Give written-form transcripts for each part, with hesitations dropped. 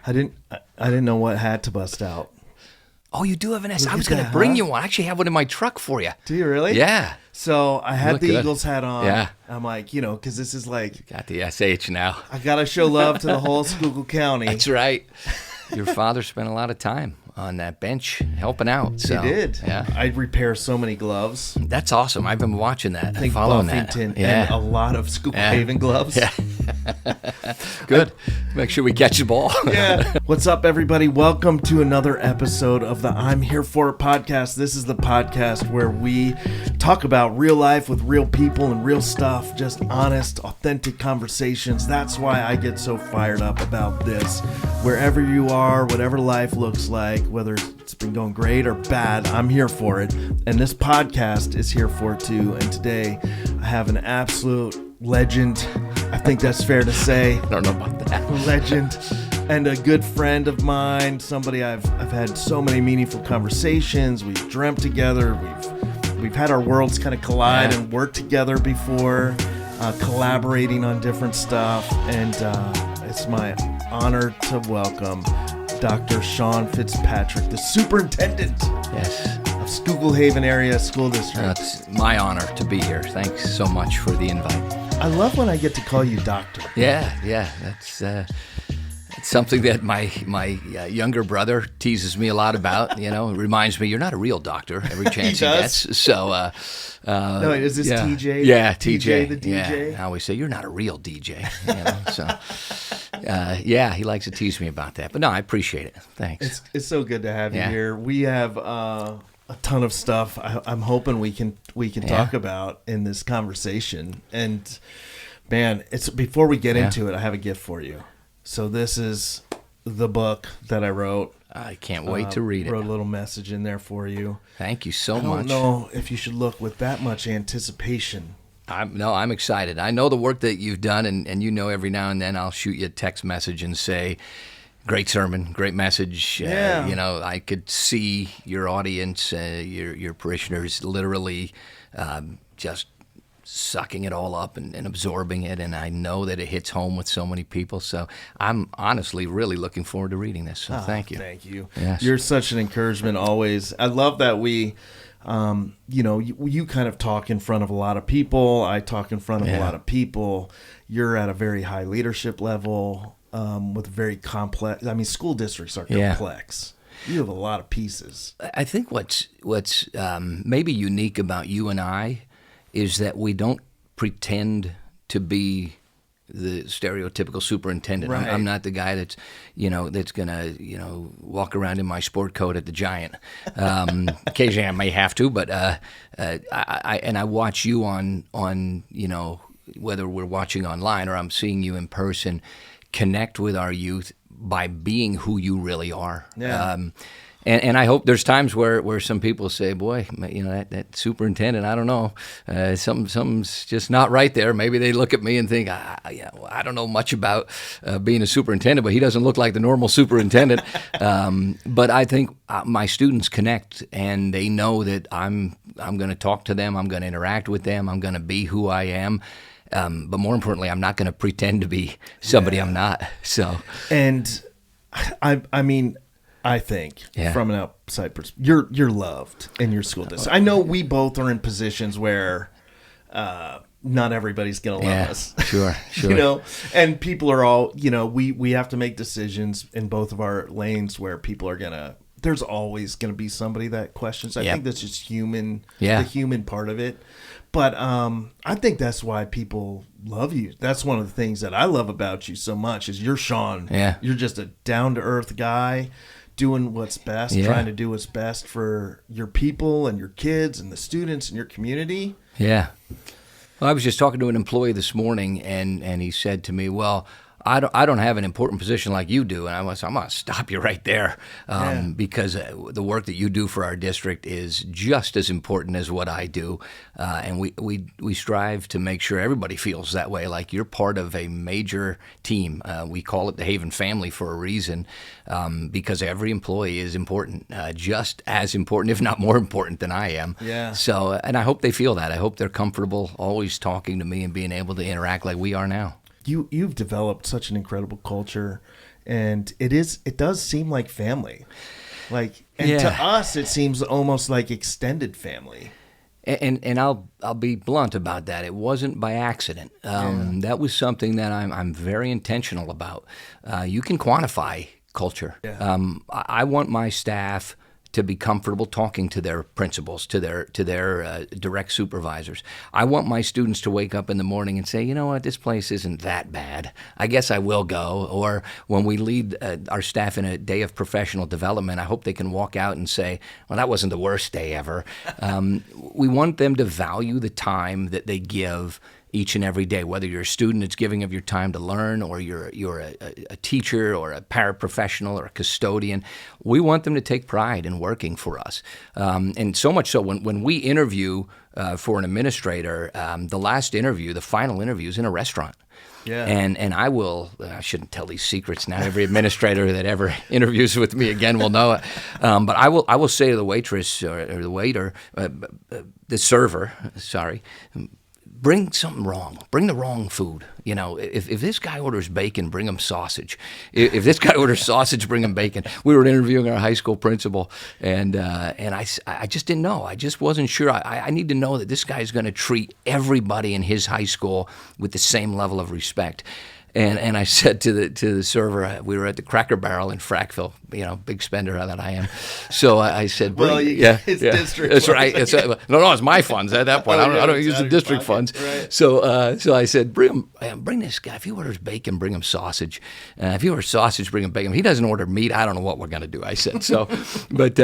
I didn't know what hat to bust out. Oh, you do have an S. Look I was at going to that, bring huh? you one. I actually have one in my truck for you. Do you really? Yeah. So I had look the good. Eagles hat on. Yeah. I'm like, because this is like, Got the SH now. I got to show love to the whole Schuylkill County. That's right. Your father spent a lot of time on that bench helping out. So, He did. Yeah. I repair so many gloves. That's awesome. I've been watching that. I think following Buffington that. Yeah. and a lot of Schuylkill Yeah. Haven gloves. Yeah. Good. Make sure we catch the ball. Yeah. What's up, everybody? Welcome to another episode of the I'm Here For It podcast. This is the podcast where we talk about real life with real people and real stuff, just honest, authentic conversations. That's why I get so fired up about this. Wherever you are, whatever life looks like, whether it's been going great or bad, I'm here for it. And this podcast is here for it too. And today I have an absolute legend. I think that's fair to say. I don't know about that. Legend and a good friend of mine, somebody I've had so many meaningful conversations. We've dreamt together. We've had our worlds kind of collide and worked together before, collaborating on different stuff. And it's my honor to welcome Dr. Shawn Fitzpatrick, the Superintendent of Schuylkill Haven Area School District. It's my honor to be here. Thanks so much for the invite. I love when I get to call you doctor. Yeah. That's it's something that my younger brother teases me a lot about. It reminds me you're not a real doctor every chance he gets. So, no, is this TJ? Yeah, TJ the DJ. Yeah, I always say you're not a real DJ. He likes to tease me about that. But no, I appreciate it. Thanks. It's so good to have you here. We have a ton of stuff I'm hoping we can talk about in this conversation. And man, before we get into it, I have a gift for you. So this is the book that I wrote. I can't wait to read it. Wrote a little message in there for you. Thank you so much. I don't know if you should look with that much anticipation. I'm excited. I know the work that you've done, and every now and then I'll shoot you a text message and say, great sermon, great message. I could see your audience, your parishioners literally just sucking it all up and absorbing it, and I know that it hits home with so many people. So I'm honestly really looking forward to reading this. So thank you. Thank you. Yes. You're such an encouragement always. I love that we, you kind of talk in front of a lot of people. I talk in front of a lot of people. You're at a very high leadership level with very complex. I mean, school districts are complex. You have a lot of pieces. I think what's maybe unique about you and I is that we don't pretend to be the stereotypical superintendent. Right. I'm not the guy that's gonna walk around in my sport coat at the Giant. Occasionally I may have to, but I watch you on whether we're watching online or I'm seeing you in person, connect with our youth by being who you really are. Yeah. And I hope there's times where some people say, boy, that superintendent, I don't know, something's just not right there. Maybe they look at me and think, I don't know much about being a superintendent, but he doesn't look like the normal superintendent. But I think my students connect, and they know that I'm going to talk to them, I'm going to interact with them, I'm going to be who I am. But more importantly, I'm not going to pretend to be somebody I'm not. So, and I think from an outside perspective, you're loved in your school district. I know we both are in positions where not everybody's going to love us. Sure. And people are all, we have to make decisions in both of our lanes where people are there's always going to be somebody that questions. I think that's just human, the human part of it. But I think that's why people love you. That's one of the things that I love about you so much is you're Shawn. Yeah. You're just a down-to-earth guy doing what's best, trying to do what's best for your people and your kids and the students and your community. Yeah. Well, I was just talking to an employee this morning, and he said to me, well, I don't have an important position like you do, and I'm going to stop you right there because the work that you do for our district is just as important as what I do, and we strive to make sure everybody feels that way, like you're part of a major team. We call it the Haven family for a reason, because every employee is important, just as important, if not more important than I am. Yeah. So, and I hope they feel that. I hope they're comfortable always talking to me and being able to interact like we are now. You've developed such an incredible culture and it does seem like family. Like, and to us, it seems almost like extended family. And I'll be blunt about that. It wasn't by accident. That was something that I'm very intentional about. You can quantify culture. Yeah. I want my staff to be comfortable talking to their principals, to their direct supervisors. I want my students to wake up in the morning and say, you know what, this place isn't that bad. I guess I will go. Or when we lead our staff in a day of professional development, I hope they can walk out and say, well, that wasn't the worst day ever. We want them to value the time that they give each and every day, whether you're a student that's giving of your time to learn, or you're a teacher or a paraprofessional or a custodian. We want them to take pride in working for us. And so much so, when we interview for an administrator, the final interview is in a restaurant. Yeah. And I shouldn't tell these secrets now. Every administrator that ever interviews with me again will know it. But I will say to the waitress or the waiter, the server, bring something wrong. Bring the wrong food. You know, if this guy orders bacon, bring him sausage. If this guy orders sausage, bring him bacon. We were interviewing our high school principal, and I just didn't know. I just wasn't sure. I need to know that this guy's going to treat everybody in his high school with the same level of respect. And I said to the server, we were at the Cracker Barrel in Frackville, big spender that I am. So I said, it's district. That's right. It's my funds at that point. I don't use the district funds. Right. So I said, bring this guy. If he orders bacon, bring him sausage. If he orders sausage, bring him bacon. If he doesn't order meat, I don't know what we're going to do. I said so. But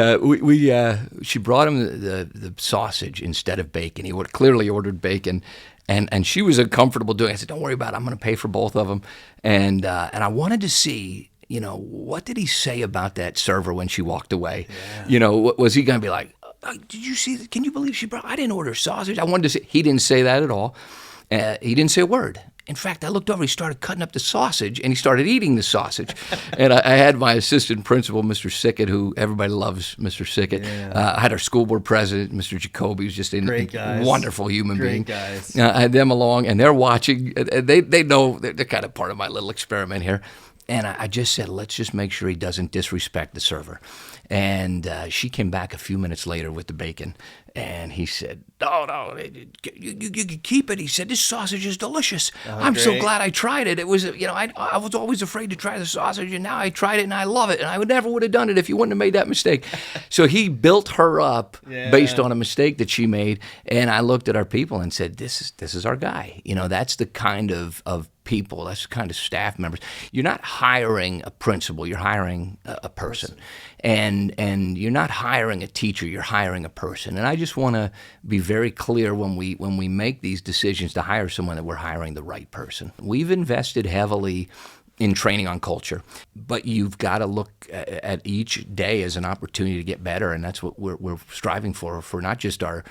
she brought him the sausage instead of bacon. He clearly ordered bacon. And she was uncomfortable doing it. I said, don't worry about it. I'm going to pay for both of them. And I wanted to see, what did he say about that server when she walked away? Yeah. Was he going to be like, did you see that? Can you believe I didn't order sausage. I wanted to see. He didn't say that at all. He didn't say a word. In fact, I looked over, he started cutting up the sausage, and he started eating the sausage. And I had my assistant principal, Mr. Sickett, who everybody loves Mr. Sickett. Yeah. I had our school board president, Mr. Jacoby, who's just a wonderful human being. Guys. I had them along, and they're watching. They know they're kind of part of my little experiment here. And I just said, let's just make sure he doesn't disrespect the server. And she came back a few minutes later with the bacon, and he said, no, you can keep it. He said, this sausage is delicious. I'm so glad I tried it. It was, I was always afraid to try the sausage, and now I tried it, and I love it. And I never would have done it if you wouldn't have made that mistake. So he built her up based on a mistake that she made. And I looked at our people and said, this is our guy. That's the kind of people, that's the kind of staff members. You're not hiring a principal, you're hiring a person. And you're not hiring a teacher, you're hiring a person. And I just want to be very clear when we make these decisions to hire someone that we're hiring the right person. We've invested heavily in training on culture, but you've got to look at each day as an opportunity to get better, and that's what we're striving for not just our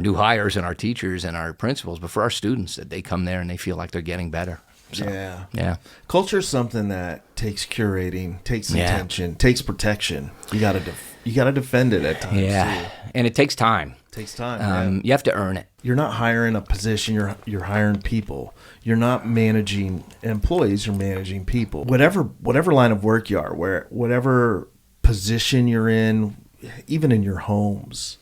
new hires and our teachers and our principals, but for our students, that they come there and they feel like they're getting better. So, yeah. Culture is something that takes curating, takes attention, takes protection. You got to defend it at times. Yeah, too. And it takes time. Takes time. You have to earn it. You're not hiring a position. You're hiring people. You're not managing employees. You're managing people. Whatever line of work you are, whatever position you're in, even in your homes,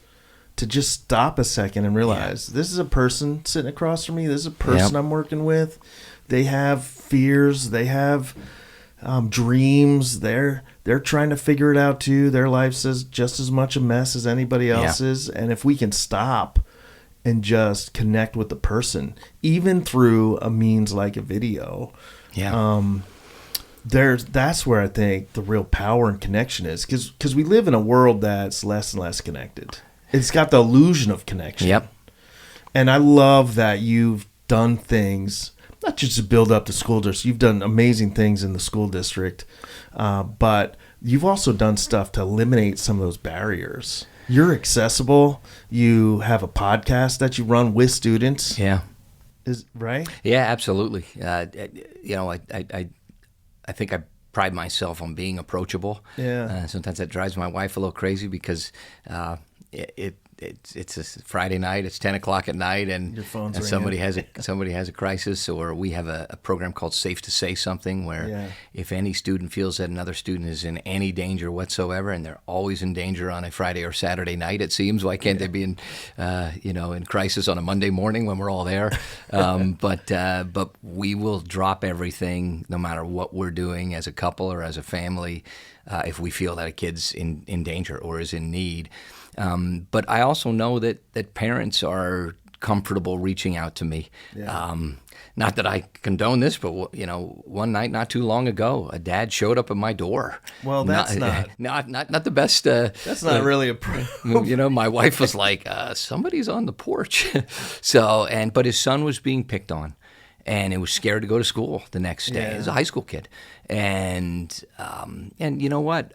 to just stop a second and realize this is a person sitting across from me. This is a person I'm working with. They have fears. They have dreams. They're trying to figure it out too. Their life's just as much a mess as anybody else's. And if we can stop and just connect with the person, even through a means like a video, that's where I think the real power and connection is. Because we live in a world that's less and less connected. It's got the illusion of connection. Yep. And I love that you've done things, not just to build up the school district. You've done amazing things in the school district, but you've also done stuff to eliminate some of those barriers. You're accessible. You have a podcast that you run with students. Yeah. Is right? Yeah, absolutely. I think I pride myself on being approachable. Yeah. Sometimes that drives my wife a little crazy because it's a Friday night. It's 10 o'clock at night, and Your phone's and somebody has a crisis, or we have a program called Safe to Say Something, where if any student feels that another student is in any danger whatsoever, and they're always in danger on a Friday or Saturday night, it seems. Why can't they be in in crisis on a Monday morning when we're all there? But we will drop everything, no matter what we're doing as a couple or as a family, if we feel that a kid's in danger or is in need. But I also know that parents are comfortable reaching out to me. Yeah. Not that I condone this, but one night not too long ago, a dad showed up at my door. Well, that's not the best. That's not really a my wife was like, somebody's on the porch. But his son was being picked on, and he was scared to go to school the next day. He was a high school kid. And you know what?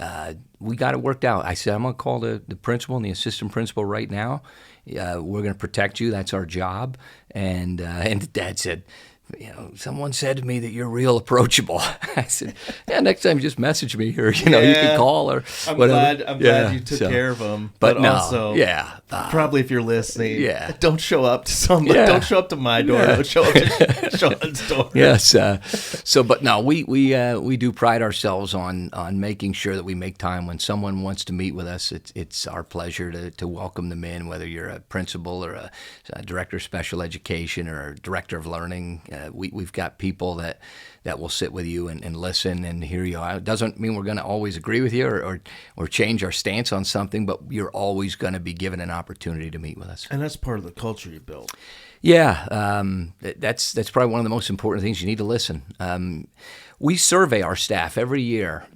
We got it worked out. I said, I'm going to call the principal and the assistant principal right now. We're going to protect you. That's our job. And the dad said, someone said to me that you're real approachable. I said, next time just message me, or you can call, or I'm whatever. I'm glad you took care of him. But no, also, probably if you're listening, don't show up to somebody. Don't show up to my door. Don't show up to Sean's door. Yes. But no, we do pride ourselves on making sure that we make time when someone wants to meet with us. It's our pleasure to welcome them in, whether you're a principal or a director of special education or a director of learning. We've got people that will sit with you and listen and hear you out. It doesn't mean we're going to always agree with you or change our stance on something, but you're always going to be given an opportunity to meet with us. And that's part of the culture you built. Yeah, that's probably one of the most important things. You need to listen. We survey our staff every year.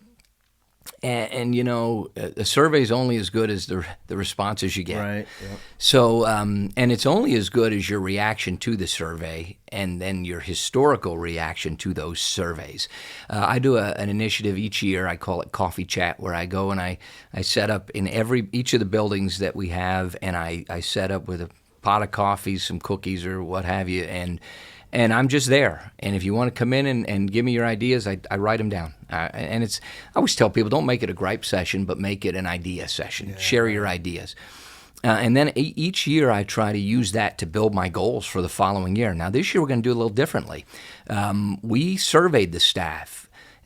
And the survey is only as good as the responses you get. Right. Yep. So, and it's only as good as your reaction to the survey and then your historical reaction to those surveys. I do an initiative each year. I call it Coffee Chat, where I go and I set up in each of the buildings that we have, and I set up with a pot of coffee, some cookies, or what have you, and I'm just there. And if you want to come in and give me your ideas, I write them down. I always tell people, don't make it a gripe session, but make it an idea session. Yeah. Share your ideas. And then each year I try to use that to build my goals for the following year. Now this year we're going to do a little differently. We surveyed the staff.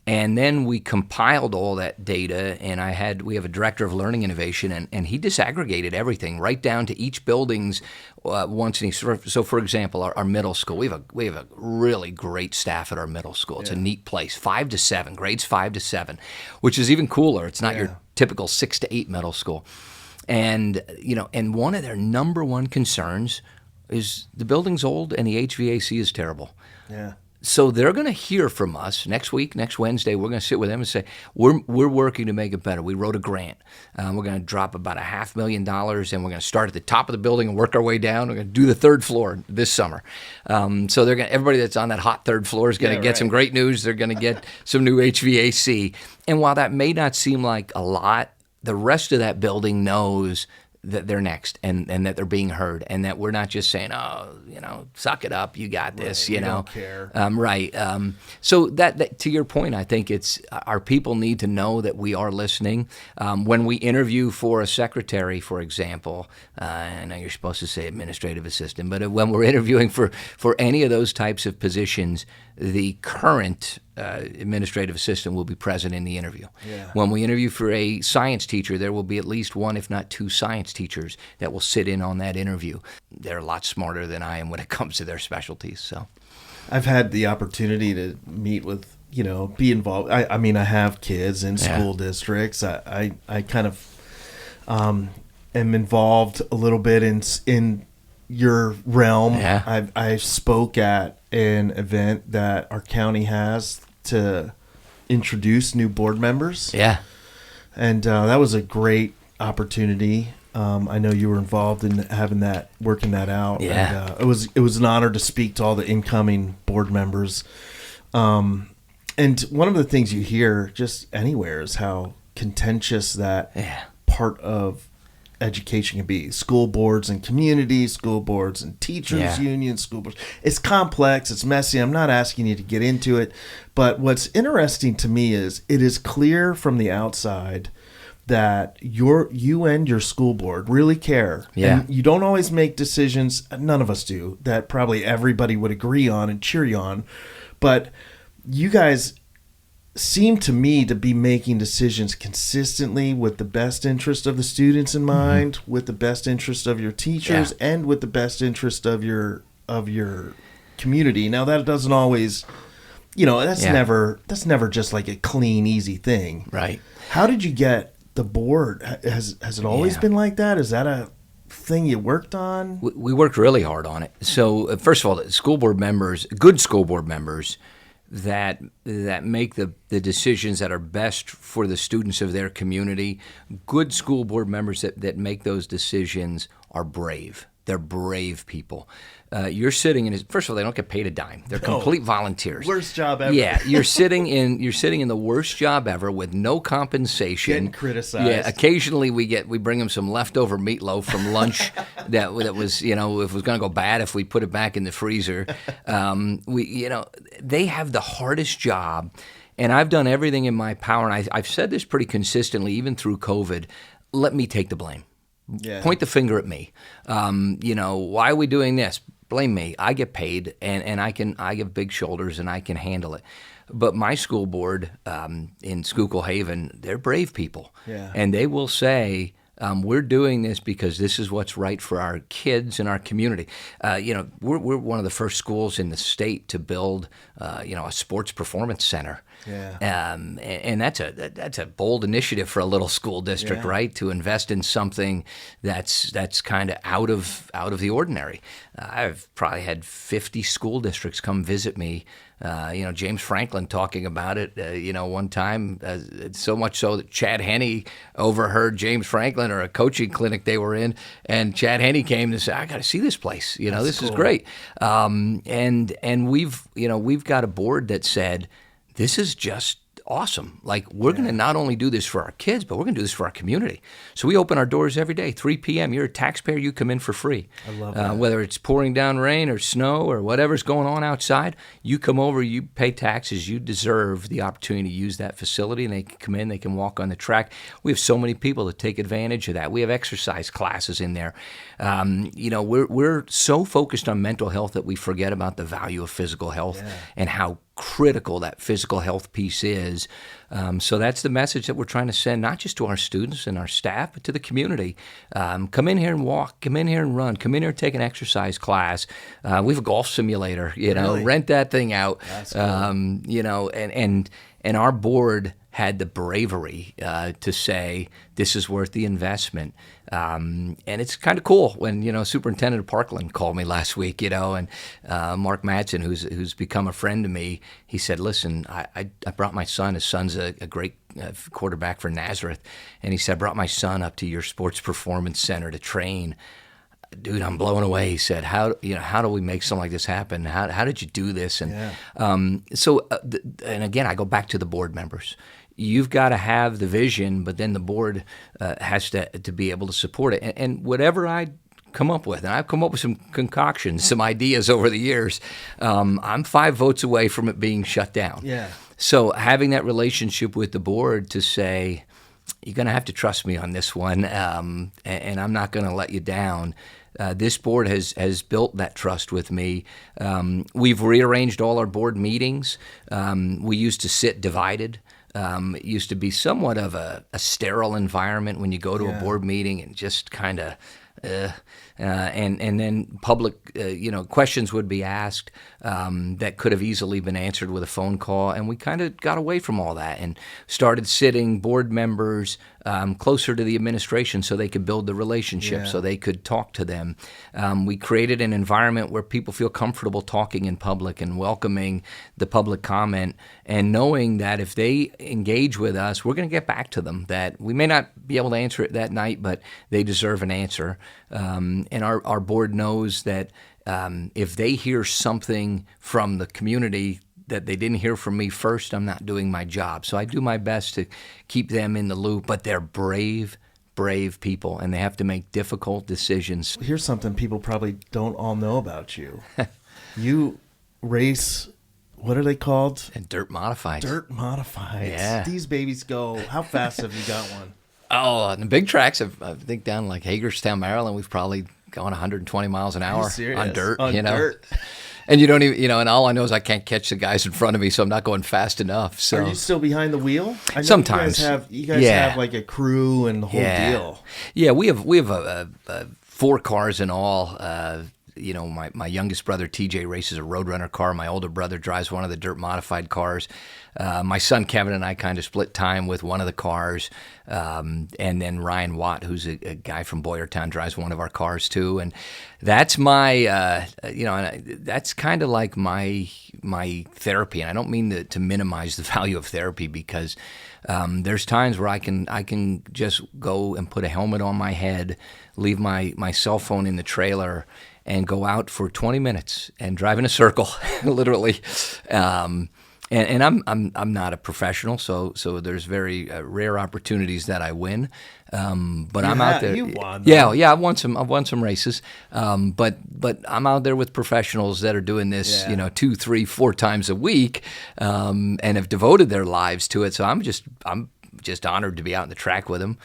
And then we compiled all that data, and we have a director of learning innovation, and he disaggregated everything right down to each building's wants and needs. So, for example, our middle school, we have a really great staff at our middle school. It's a neat place, 5 to 7, grades 5 to 7, which is even cooler. It's not your typical 6 to 8 middle school, and and one of their number one concerns is the building's old and the HVAC is terrible. Yeah. So they're going to hear from us next week, next Wednesday. We're going to sit with them and say, we're working to make it better. We wrote a grant. We're going to drop about $500,000, and we're going to start at the top of the building and work our way down. We're going to do the third floor this summer. So everybody that's on that hot third floor is going to get some great news. They're going to get some new HVAC. And while that may not seem like a lot, the rest of that building knows that they're next and that they're being heard, and that we're not just saying, suck it up, you got this, We don't care. Right. So that to your point, I think it's our people need to know that we are listening. When we interview for a secretary, for example, I know you're supposed to say administrative assistant, but when we're interviewing for any of those types of positions, the current administrative assistant will be present in the interview. Yeah. When we interview for a science teacher, there will be at least one, if not two, science teachers that will sit in on that interview. They're a lot smarter than I am when it comes to their specialties. So, I've had the opportunity to meet with, be involved. I mean, I have kids in school districts. I kind of am involved a little bit in your realm. Yeah. I spoke at an event that our county has to introduce new board members. Yeah. And that was a great opportunity. I know you were involved in working that out. Yeah. And, it was an honor to speak to all the incoming board members. And one of the things you hear just anywhere is how contentious that part of education can be. School boards and communities, school boards and teachers unions, school boards. It's complex. It's messy. I'm not asking you to get into it. But what's interesting to me is it is clear from the outside that you and your school board really care. Yeah. And you don't always make decisions, none of us do, that probably everybody would agree on and cheer you on. But you guys seem to me to be making decisions consistently with the best interest of the students in mind, with the best interest of your teachers, and with the best interest of your community. Now that doesn't always, that's never just like a clean, easy thing. Right. How did you get the board? Has it always been like that? Is that a thing you worked on? We worked really hard on it. So first of all, good school board members that make the decisions that are best for the students of their community, good school board members that make those decisions are brave. They're brave people. You're sitting in. First of all, they don't get paid a dime. They're complete volunteers. Worst job ever. Yeah, you're sitting in the worst job ever with no compensation. Getting criticized. Yeah, occasionally we bring them some leftover meatloaf from lunch that was if it was going to go bad if we put it back in the freezer. They have the hardest job, and I've done everything in my power. And I've said this pretty consistently, even through COVID. Let me take the blame. Yeah. Point the finger at me. Why are we doing this? Blame me. I get paid, and I have big shoulders, and I can handle it. But my school board in Schuylkill Haven, they're brave people, and they will say, we're doing this because this is what's right for our kids and our community. We're one of the first schools in the state to build, a sports performance center. Yeah. And that's a bold initiative for a little school district, right? To invest in something that's kind of out of the ordinary. I've probably had 50 school districts come visit me. James Franklin talking about it, one time, so much so that Chad Henne overheard James Franklin or a coaching clinic they were in, and Chad Henne came to say, I got to see this place. This is great. And we've got a board that said, this is just awesome. Like, we're going to not only do this for our kids, but we're going to do this for our community. So we open our doors every day, 3 p.m. You're a taxpayer, you come in for free. I love that. Whether it's pouring down rain or snow or whatever's going on outside, you come over, you pay taxes, you deserve the opportunity to use that facility, and they can come in, they can walk on the track. We have so many people that take advantage of that. We have exercise classes in there. We're so focused on mental health that we forget about the value of physical health and how critical that physical health piece is. So that's the message that we're trying to send, not just to our students and our staff, but to the community. Come in here and walk. Come in here and run. Come in here and take an exercise class. We have a golf simulator. Really? Rent that thing out. That's cool. And our board had the bravery to say this is worth the investment. And it's kind of cool when, Superintendent of Parkland called me last week, and Mark Madsen, who's become a friend to me, he said, listen, I brought my son. His son's a great quarterback for Nazareth. And he said, I brought my son up to your sports performance center to train. Dude, I'm blown away. He said, how do we make something like this happen? How did you do this? And and again, I go back to the board members. You've got to have the vision, but then the board has to be able to support it. And whatever I come up with, and I've come up with some concoctions, some ideas over the years, I'm 5 votes away from it being shut down. Yeah. So having that relationship with the board to say, you're going to have to trust me on this one, and I'm not going to let you down. This board has built that trust with me. We've rearranged all our board meetings. We used to sit divided. It used to be somewhat of a sterile environment when you go to a board meeting and just kind of and then public, questions would be asked that could have easily been answered with a phone call, and we kind of got away from all that and started sitting board members closer to the administration so they could build the relationship, so they could talk to them. We created an environment where people feel comfortable talking in public and welcoming the public comment and knowing that if they engage with us, we're going to get back to them, that we may not be able to answer it that night, but they deserve an answer. And our board knows that if they hear something from the community that they didn't hear from me first, I'm not doing my job. So I do my best to keep them in the loop, but they're brave people, and they have to make difficult decisions. Here's something people probably don't all know about you. You race, what are they called? And dirt modified. Dirt modified. Yeah. These babies go, how fast have you got one? Oh, on the big tracks, I think down like Hagerstown, Maryland, we've probably gone 120 miles an hour on dirt. On dirt. And you don't even, and all I know is I can't catch the guys in front of me, so I'm not going fast enough. So are you still behind the wheel? I know sometimes you guys have like a crew and the whole deal. Yeah, we have 4 cars in all. My youngest brother TJ races a Roadrunner car. My older brother drives one of the dirt modified cars. My son Kevin and I kind of split time with one of the cars, and then Ryan Watt, who's a guy from Boyertown, drives one of our cars too. And that's my, that's kind of like my therapy. And I don't mean to minimize the value of therapy, because there's times where I can just go and put a helmet on my head, leave my cell phone in the trailer, and go out for 20 minutes and drive in a circle, literally. And I'm not a professional, so there's very rare opportunities that I win. But I'm out there. You won, though. Yeah. I've won some races. But I'm out there with professionals that are doing this, 2, 3, 4 times a week, and have devoted their lives to it. So I'm just honored to be out on the track with them.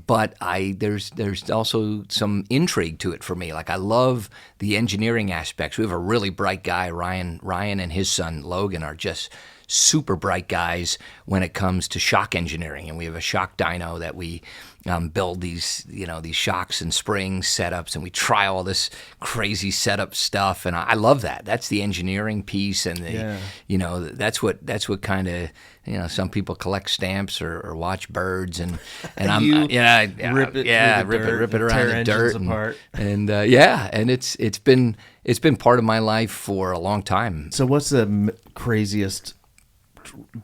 But there's also some intrigue to it for me. Like, I love the engineering aspects. We have a really bright guy, Ryan and his son Logan are just super bright guys when it comes to shock engineering. And we have a shock dyno that we build these shocks and springs setups, and we try all this crazy setup stuff. And I love that. That's the engineering piece, and that's what kind of, some people collect stamps or watch birds, and rip it around the dirt apart. And it's been part of my life for a long time. So what's the craziest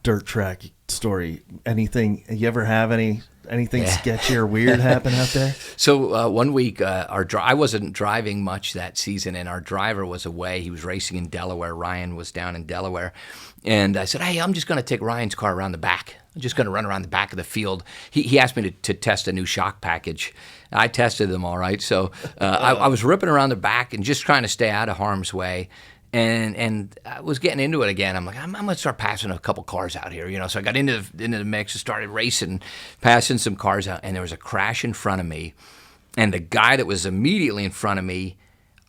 dirt track story? Anything you ever have anything sketchy or weird happen out there? So one week, I wasn't driving much that season, and our driver was away. He was racing in Delaware. Ryan was down in Delaware. And I said, hey, I'm just going to take Ryan's car around the back. I'm just going to run around the back of the field. He asked me to test a new shock package. I tested them all right. So I was ripping around the back and just trying to stay out of harm's way. And I was getting into it again. I'm like, I'm going to start passing a couple cars out here, So I got into the mix and started racing, passing some cars out. And there was a crash in front of me. And the guy that was immediately in front of me,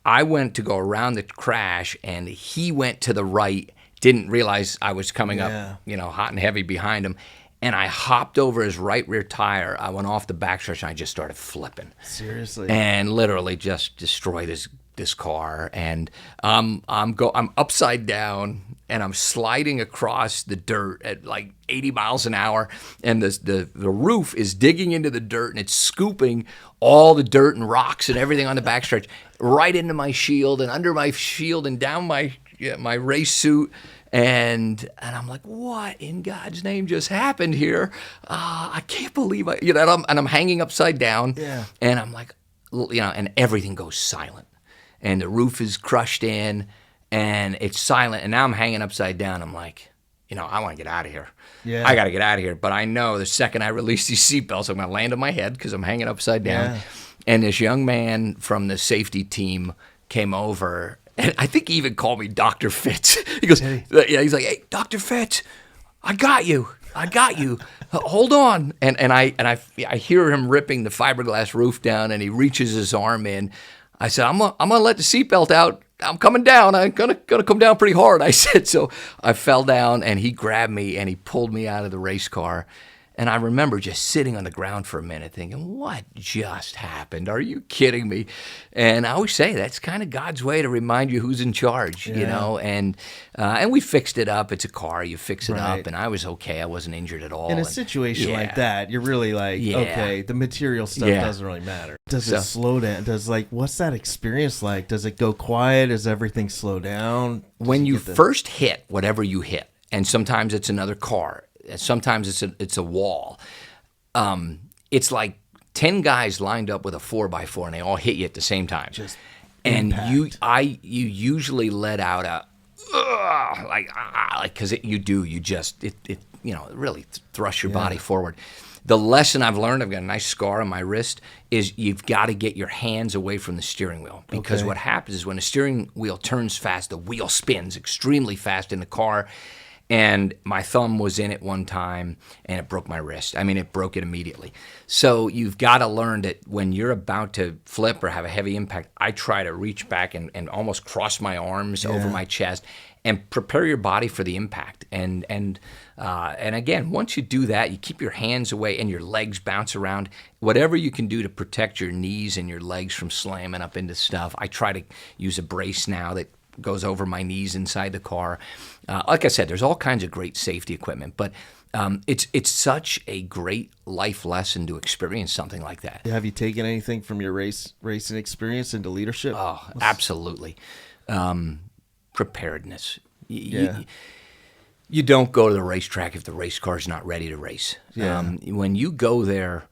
I went to go around the crash, and he went to the right, didn't realize I was coming up, hot and heavy behind him. And I hopped over his right rear tire. I went off the backstretch, and I just started flipping. Seriously? And literally just destroyed this car, and I'm upside down, and I'm sliding across the dirt at like 80 miles an hour, and the roof is digging into the dirt, and it's scooping all the dirt and rocks and everything on the backstretch right into my shield and under my shield and down my race suit. And I'm like, what in God's name just happened here? I can't believe and I'm hanging upside down, and I'm like, and everything goes silent. And the roof is crushed in, and it's silent. And now I'm hanging upside down. I'm like, I want to get out of here. Yeah. I got to get out of here. But I know the second I release these seatbelts, I'm going to land on my head because I'm hanging upside down. Yeah. And this young man from the safety team came over, and I think he even called me Dr. Fitz. He goes, he's like, hey, Dr. Fitz, I got you. Hold on. And I hear him ripping the fiberglass roof down, and he reaches his arm in. I said, I'm gonna let the seatbelt out. I'm coming down. I'm gonna come down pretty hard. I said, so I fell down, and he grabbed me and he pulled me out of the race car. And I remember just sitting on the ground for a minute thinking, what just happened? Are you kidding me? And I always say that's kind of God's way to remind you who's in charge, And we fixed it up. It's a car. You fix it up. And I was okay. I wasn't injured at all. In a situation like that, you're really like, okay, the material stuff doesn't really matter. Does it slow down? What's that experience like? Does it go quiet? Does everything slow down? When you first hit whatever you hit, and sometimes it's another car, sometimes it's a wall. It's like 10 guys lined up with a 4x4, and they all hit you at the same time. Just and impact. you usually let out a because it really thrusts your body forward. The lesson I've learned, I've got a nice scar on my wrist, is you've got to get your hands away from the steering wheel, because what happens is when the steering wheel turns fast, the wheel spins extremely fast in the car. And my thumb was in it one time, and it broke my wrist. I mean, it broke it immediately. So you've got to learn that when you're about to flip or have a heavy impact, I try to reach back and almost cross my arms over my chest and prepare your body for the impact. And again, once you do that, you keep your hands away and your legs bounce around. Whatever you can do to protect your knees and your legs from slamming up into stuff. I try to use a brace now that goes over my knees inside the car. Like I said, there's all kinds of great safety equipment, but it's such a great life lesson to experience something like that. Have you taken anything from your racing experience into leadership? Oh, absolutely. Preparedness. You don't go to the racetrack if the race car is not ready to race. Yeah. When you go there,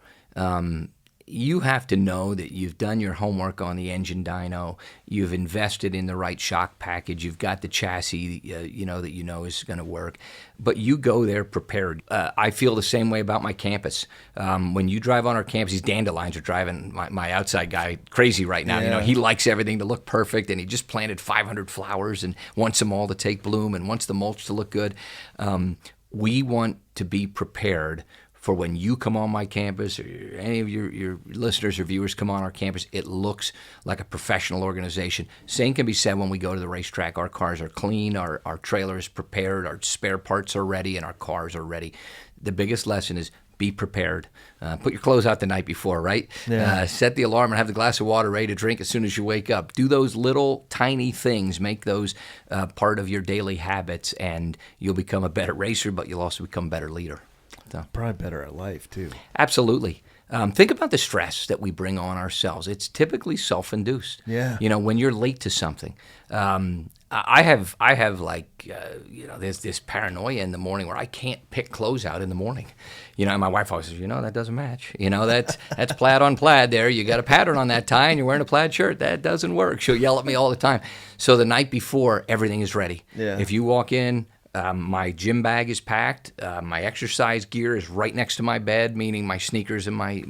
you have to know that you've done your homework on the engine dyno, you've invested in the right shock package, you've got the chassis that you know is going to work, but you go there prepared. I feel the same way about my campus. When you drive on our campus, these dandelions are driving my outside guy crazy right now. Yeah. He likes everything to look perfect, and he just planted 500 flowers and wants them all to take bloom and wants the mulch to look good. We want to be prepared for when you come on my campus or any of your listeners or viewers come on our campus, it looks like a professional organization. Same can be said when we go to the racetrack. Our cars are clean, our trailer is prepared, our spare parts are ready, and our cars are ready. The biggest lesson is be prepared. Put your clothes out the night before, right? Yeah. Set the alarm and have the glass of water ready to drink as soon as you wake up. Do those little tiny things. Make those part of your daily habits, and you'll become a better racer, but you'll also become a better leader. So. Probably better at life, too. Absolutely. Think about the stress that we bring on ourselves. It's typically self-induced. Yeah. When you're late to something. I have there's this paranoia in the morning where I can't pick clothes out in the morning. And my wife always says, that doesn't match. That's plaid on plaid there. You got a pattern on that tie and you're wearing a plaid shirt. That doesn't work. She'll yell at me all the time. So the night before, everything is ready. Yeah. If you walk in, my gym bag is packed. My exercise gear is right next to my bed, meaning my sneakers and my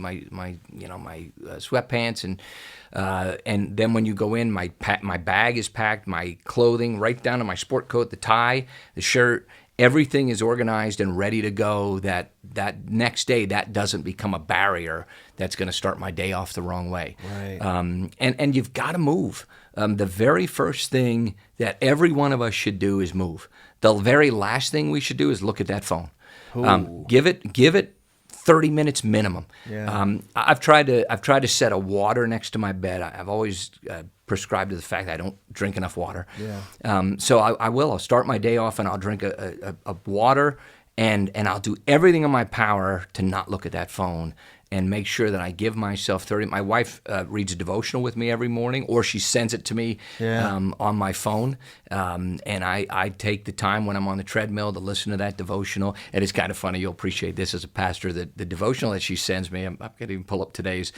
sweatpants, and then when you go in, my bag is packed. My clothing, right down to my sport coat, the tie, the shirt, everything is organized and ready to go. That next day, that doesn't become a barrier that's going to start my day off the wrong way. Right. And you've got to move. The very first thing that every one of us should do is move. The very last thing we should do is look at that phone. Give it 30 minutes minimum. Yeah. I've tried to set a water next to my bed. I've always prescribed to the fact that I don't drink enough water. Yeah. So I'll start my day off and I'll drink a water and I'll do everything in my power to not look at that phone and make sure that I give myself 30. My wife reads a devotional with me every morning, or she sends it to me on my phone. And I take the time when I'm on the treadmill to listen to that devotional. And it's kind of funny. You'll appreciate this as a pastor. The devotional that she sends me, I'm going to even pull up today's.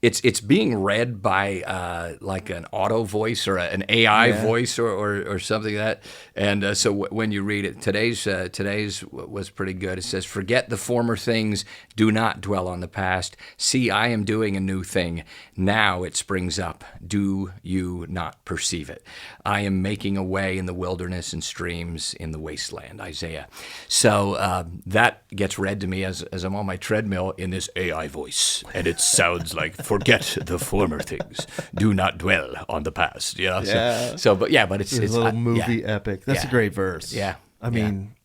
It's being read by like an auto voice or an AI voice or something like that. And so when you read it, today's was pretty good. It says, "Forget the former things. Do not dwell on the past. See, I am doing a new thing. Now it springs up. Do you not perceive it? I am making a way in the wilderness and streams in the wasteland." Isaiah. So that gets read to me as I'm on my treadmill in this AI voice. And it sounds like, "Forget the former things. Do not dwell on the past." Yeah. But it's a little movie epic. That's a great verse. Yeah. I mean,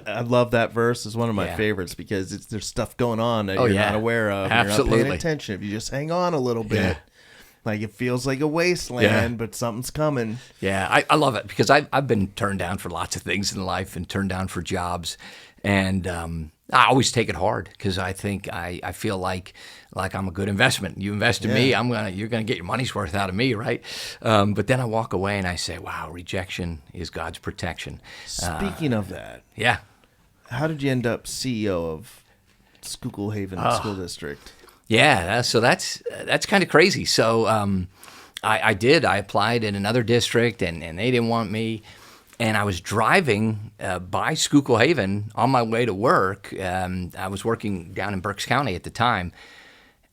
I love that verse. It's one of my favorites because there's stuff going on that you're not aware of. Absolutely. You're not paying attention. If you just hang on a little bit, like it feels like a wasteland, but something's coming. Yeah, I love it because I've been turned down for lots of things in life and turned down for jobs, and I always take it hard because I think I feel like I'm a good investment. You invest in me, you're gonna get your money's worth out of me, right? But then I walk away and I say, wow, rejection is God's protection. Speaking of that, how did you end up CEO of Schuylkill Haven School District? Yeah, so that's kind of crazy. So I applied in another district and they didn't want me. And I was driving by Schuylkill Haven on my way to work. I was working down in Berks County at the time.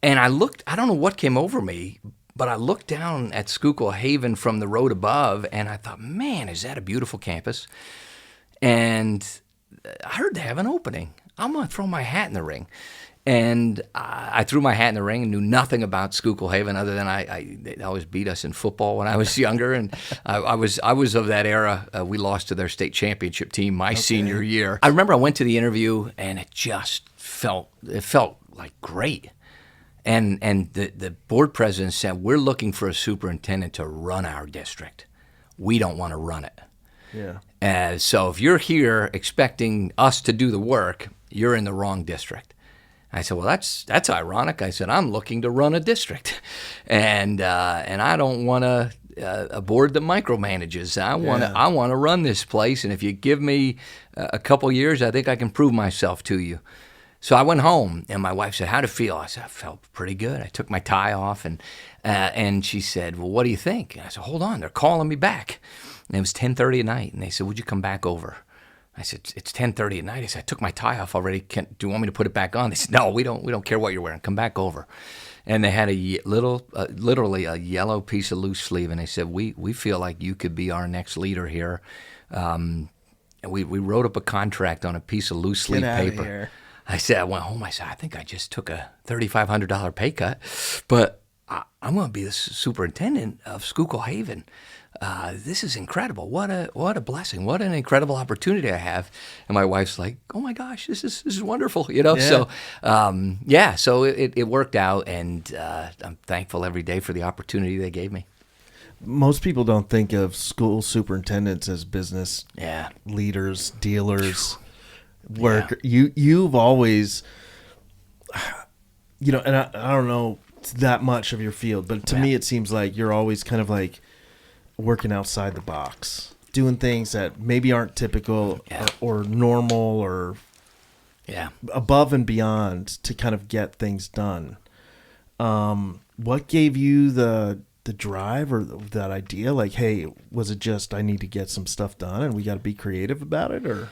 And I don't know what came over me, but I looked down at Schuylkill Haven from the road above, and I thought, man, is that a beautiful campus? And I heard they have an opening. I'm going to throw my hat in the ring. And I threw my hat in the ring and knew nothing about Schuylkill Haven other than they always beat us in football when I was younger. And I was of that era. We lost to their state championship team my senior year. I remember I went to the interview and it just felt like great. And the board president said, we're looking for a superintendent to run our district. We don't want to run it. Yeah. So if you're here expecting us to do the work, you're in the wrong district. I said, well, that's ironic. I said, I'm looking to run a district, and I don't want a board that micromanages. I want to run this place, and if you give me a couple years, I think I can prove myself to you. So I went home, and my wife said, how'd it feel? I said, I felt pretty good. I took my tie off, and she said, well, what do you think? And I said, hold on, they're calling me back. And it was 10:30 at night, and they said, would you come back over? I said, it's 10:30 at night. I said, I took my tie off already. Do you want me to put it back on? They said, no, we don't care what you're wearing. Come back over. And they had literally a yellow piece of loose sleeve, and they said, we feel like you could be our next leader here. And we wrote up a contract on a piece of loose sleeve paper. Here. I went home. I said, I think I just took a $3,500 pay cut, but I'm going to be the superintendent of Schuylkill Haven. This is incredible. What a blessing. What an incredible opportunity I have. And my wife's like, oh my gosh, this is wonderful. Yeah. So it worked out, and I'm thankful every day for the opportunity they gave me. Most people don't think of school superintendents as business leaders, dealers, work. You've always, and I don't know that much of your field, but to me it seems like you're always kind of like working outside the box, doing things that maybe aren't typical or normal or above and beyond to kind of get things done. What gave you the drive or that idea? Like, hey, was it just I need to get some stuff done and we got to be creative about it? Or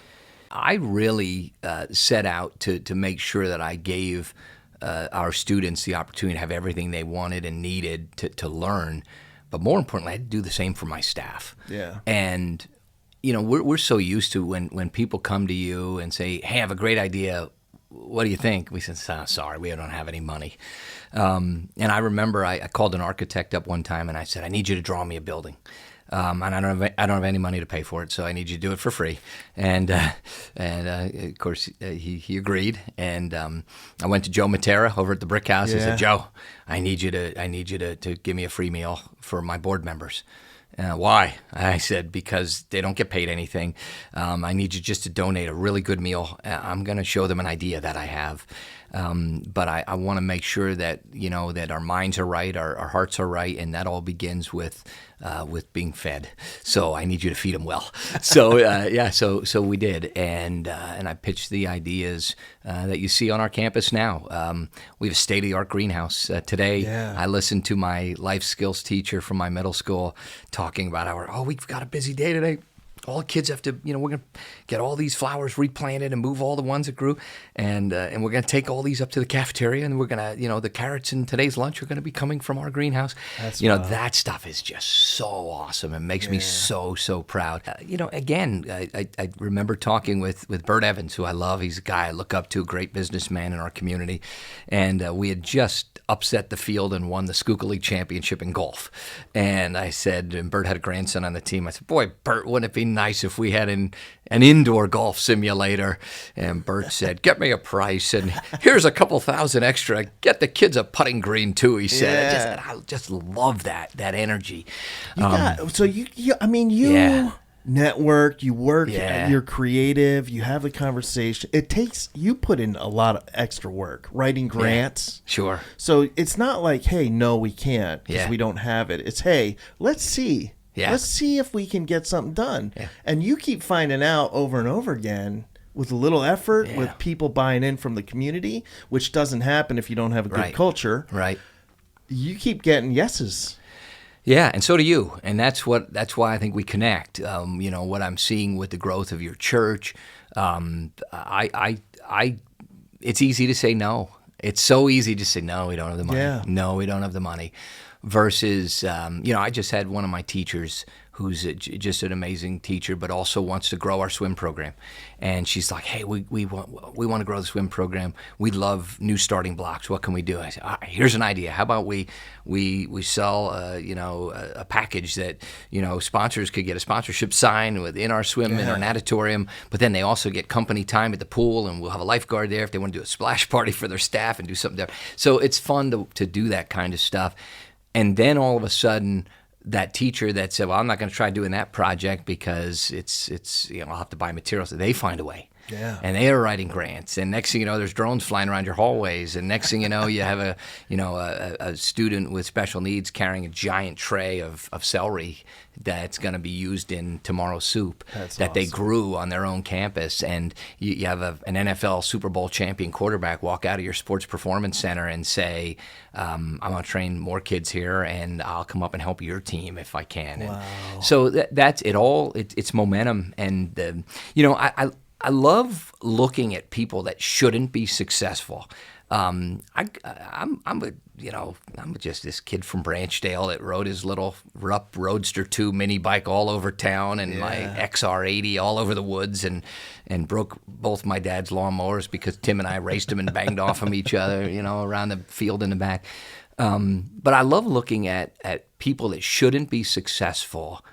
I really set out to make sure that I gave our students the opportunity to have everything they wanted and needed to learn. But more importantly, I had to do the same for my staff. Yeah. And, we're so used to when people come to you and say, hey, I have a great idea. What do you think? We said, sorry, we don't have any money. And I remember I called an architect up one time and I said, I need you to draw me a building. And I don't have any money to pay for it, so I need you to do it for free. And of course he agreed. And I went to Joe Matera over at the Brick House. I said, Joe, I need you to give me a free meal for my board members. Why? I said, because they don't get paid anything. I need you just to donate a really good meal. I'm going to show them an idea that I have. But I want to make sure that, that our minds are right, our hearts are right, and that all begins with being fed. So I need you to feed them well. So we did. And I pitched the ideas that you see on our campus now. We have a state-of-the-art greenhouse. Today, I listened to my life skills teacher from my middle school talking about we've got a busy day today. All the kids have to, we're going to get all these flowers replanted and move all the ones that grew. And we're going to take all these up to the cafeteria, and we're going to, the carrots in today's lunch are going to be coming from our greenhouse. That stuff is just so awesome. It makes me so proud. Again, I remember talking with Bert Evans, who I love. He's a guy I look up to, a great businessman in our community. And we had just upset the field and won the Schuylkill League championship in golf. And I said, and Bert had a grandson on the team. I said, boy, Bert, wouldn't it be nice if we had an indoor golf simulator? And Bert said, get me a price, and here's a couple thousand extra. Get the kids a putting green too, he said. I just love that energy. You network, you work, you're creative, you have a conversation. You put in a lot of extra work, writing grants. Sure. So it's not like, hey, no, we can't because we don't have it. It's, hey, let's see. Yeah. Let's see if we can get something done. Yeah. And you keep finding out over and over again with a little effort, with people buying in from the community, which doesn't happen if you don't have a good culture. Right. You keep getting yeses. Yeah, and so do you, and that's why I think we connect. What I'm seeing with the growth of your church, it's easy to say no. It's so easy to say no. We don't have the money. Yeah. No, we don't have the money. Versus, I just had one of my teachers who's just an amazing teacher, but also wants to grow our swim program. And she's like, "Hey, we want to grow the swim program. We love new starting blocks. What can we do?" I said, "All right, here's an idea. How about we sell a package that sponsors could get a sponsorship sign within our swim and our natatorium, but then they also get company time at the pool, and we'll have a lifeguard there if they want to do a splash party for their staff and do something there." So it's fun to do that kind of stuff. And then all of a sudden, that teacher that said, "Well, I'm not going to try doing that project because it's I'll have to buy materials," they find a way. Yeah. And they are writing grants, and next thing you know, there's drones flying around your hallways, and next thing you know, you have a student with special needs carrying a giant tray of celery that's going to be used in tomorrow's soup. That's that they awesome. grew on their own campus. And you have an NFL Super Bowl champion quarterback walk out of your sports performance center and say, "I'm going to train more kids here, and I'll come up and help your team if I can." Wow. And so that's it all. It's momentum, and I love looking at people that shouldn't be successful. I'm just this kid from Branchdale that rode his little Rupp Roadster 2 mini bike all over town, and my XR80 all over the woods, and broke both my dad's lawnmowers because Tim and I raced them and banged off them each other, around the field in the back. But I love looking at people that shouldn't be successful,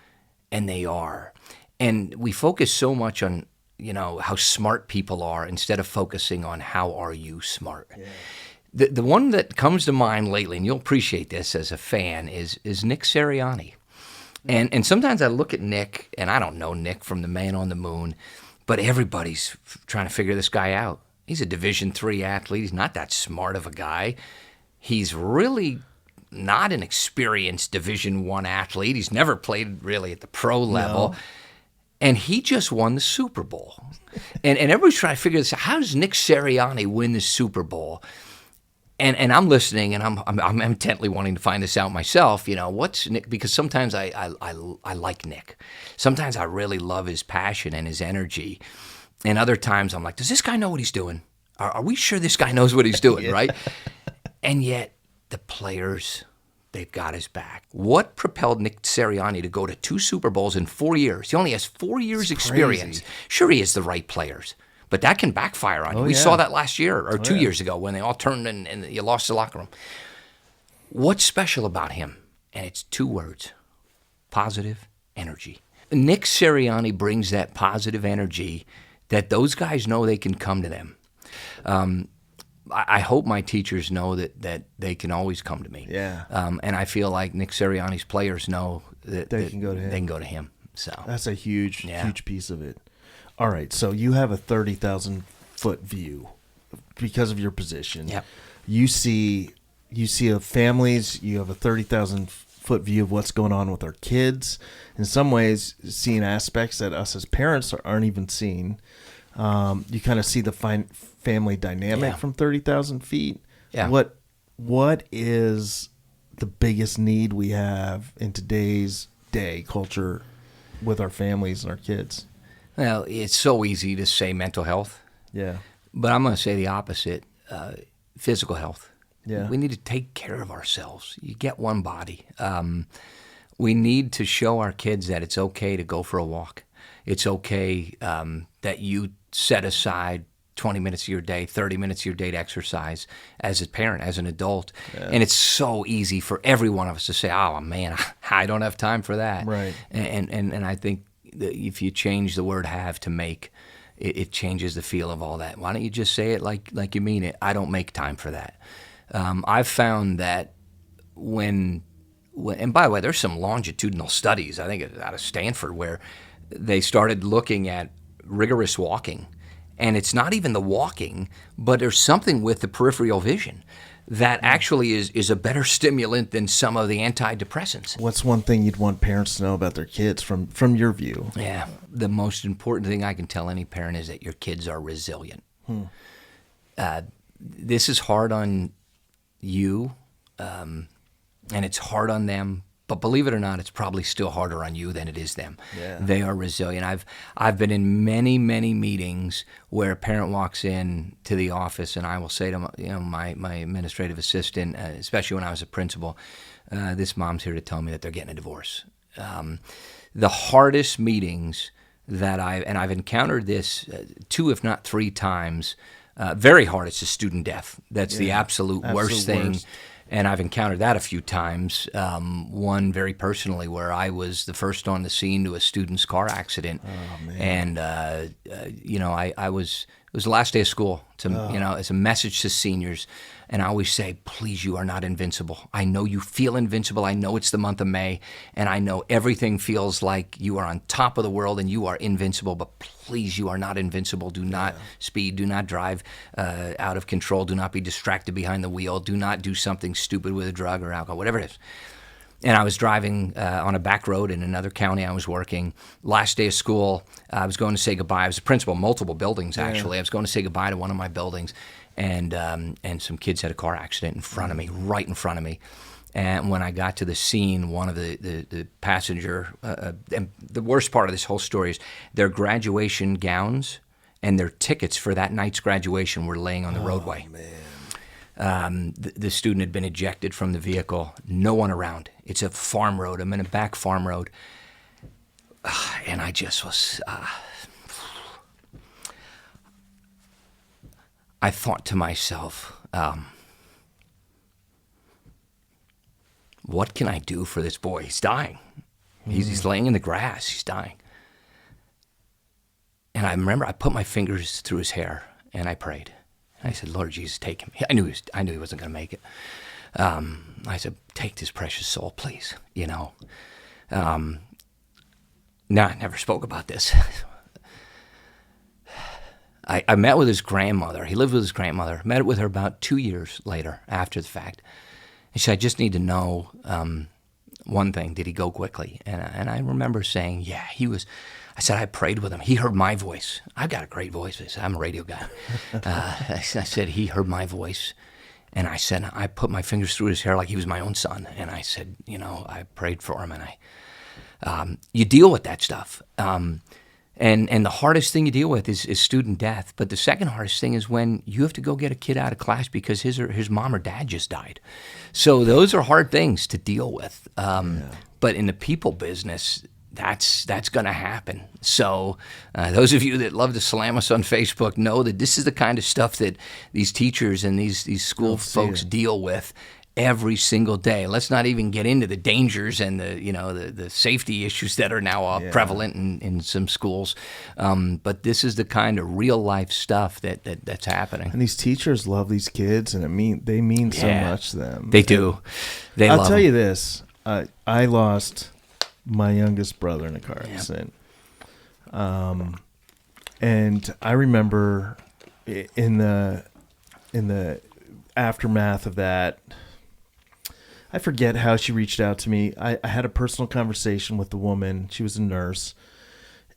and they are. And we focus so much on how smart people are instead of focusing on how are you smart. Yeah. The one that comes to mind lately, and you'll appreciate this as a fan, is Nick Sirianni. And sometimes I look at Nick, and I don't know Nick from the Man on the Moon, but everybody's trying to figure this guy out. He's a Division III athlete. He's not that smart of a guy. He's really not an experienced Division I athlete. He's never played really at the pro level. No. And he just won the Super Bowl. And everybody's trying to figure this out. How does Nick Sirianni win the Super Bowl? And I'm listening, and I'm intently wanting to find this out myself. What's Nick? Because sometimes I like Nick. Sometimes I really love his passion and his energy. And other times I'm like, does this guy know what he's doing? Are we sure this guy knows what he's doing, yeah. Right? And yet the players, they've got his back. What propelled Nick Sirianni to go to 2 Super Bowls in 4 years? He only has 4 years experience. Crazy. Sure, he has the right players, but that can backfire on you. We saw that last year or 2 years ago when they all turned and you lost the locker room. What's special about him? And it's 2 words: positive energy. Nick Sirianni brings that positive energy that those guys know they can come to them. I hope my teachers know that they can always come to me. Yeah. And I feel like Nick Sirianni's players know that they can go to him. They can go to him. So that's a huge piece of it. All right, so you have a 30,000-foot view because of your position. Yep. You see families. You have a 30,000-foot view of what's going on with our kids. In some ways, seeing aspects that us as parents aren't even seeing. You kind of see the family dynamic from 30,000 feet. Yeah. What is the biggest need we have in today's day culture with our families and our kids? Well, it's so easy to say mental health. Yeah. But I'm going to say the opposite, physical health. Yeah. We need to take care of ourselves. You get one body. We need to show our kids that it's okay to go for a walk. It's okay that you set aside 20 minutes of your day, 30 minutes of your day to exercise as a parent, as an adult. Yeah. And it's so easy for every one of us to say, oh, man, I don't have time for that. Right. And I think that if you change the word have to make, it changes the feel of all that. Why don't you just say it like you mean it? I don't make time for that. I've found that when, and by the way, there's some longitudinal studies, I think out of Stanford, where they started looking at rigorous walking. And it's not even the walking, but there's something with the peripheral vision that actually is a better stimulant than some of the antidepressants. What's one thing you'd want parents to know about their kids from your view? Yeah. The most important thing I can tell any parent is that your kids are resilient. This is hard on you, and it's hard on them. But believe it or not, it's probably still harder on you than it is them. Yeah. They are resilient. I've been in many, many meetings where a parent walks in to the office, and I will say to my administrative assistant, especially when I was a principal, this mom's here to tell me that they're getting a divorce. The hardest meetings that I've encountered this 2, if not 3 times, very hard. It's a student death. That's the absolute worst thing. And I've encountered that a few times. One very personally, where I was the first on the scene to a student's car accident, and I was. It was the last day of school. It's a message to seniors, and I always say, please, you are not invincible. I know you feel invincible. I know it's the month of May, and I know everything feels like you are on top of the world and you are invincible. But please, you are not invincible. Do not speed. Do not drive out of control. Do not be distracted behind the wheel. Do not do something stupid with a drug or alcohol, whatever it is. And I was driving on a back road in another county I was working. Last day of school, I was going to say goodbye. I was a principal, multiple buildings, actually. I was going to say goodbye to one of my buildings, and some kids had a car accident in front of me, right in front of me. And when I got to the scene, one of the passenger, and the worst part of this whole story is their graduation gowns and their tickets for that night's graduation were laying on the roadway. Man. The student had been ejected from the vehicle. No one around. It's a farm road. I'm in a back farm road. And I just was... I thought to myself, what can I do for this boy? He's dying. He's laying in the grass. He's dying. And I remember I put my fingers through his hair and I prayed. I said, Lord Jesus, take him. I knew he wasn't going to make it. I said, take this precious soul, please. No, I never spoke about this. I met with his grandmother. He lived with his grandmother. Met with her about 2 years later, after the fact. And she said, I just need to know one thing. Did he go quickly? And I remember saying, yeah, he was. I said, I prayed with him. He heard my voice. I've got a great voice. I said, I'm a radio guy. I said, he heard my voice. And I said, I put my fingers through his hair like he was my own son. And I said, I prayed for him. And you deal with that stuff. And the hardest thing you deal with is student death. But the second hardest thing is when you have to go get a kid out of class because his mom or dad just died. So those are hard things to deal with. But in the people business, that's going to happen. So those of you that love to slam us on Facebook know that this is the kind of stuff that these teachers and these school folks deal with every single day. Let's not even get into the dangers and the safety issues that are now prevalent in some schools. But this is the kind of real life stuff that's happening. And these teachers love these kids, and they mean so much to them. They do. I'll tell you this: I lost my youngest brother in a car accident. And I remember in the aftermath of that, I forget how she reached out to me. I had a personal conversation with the woman. She was a nurse.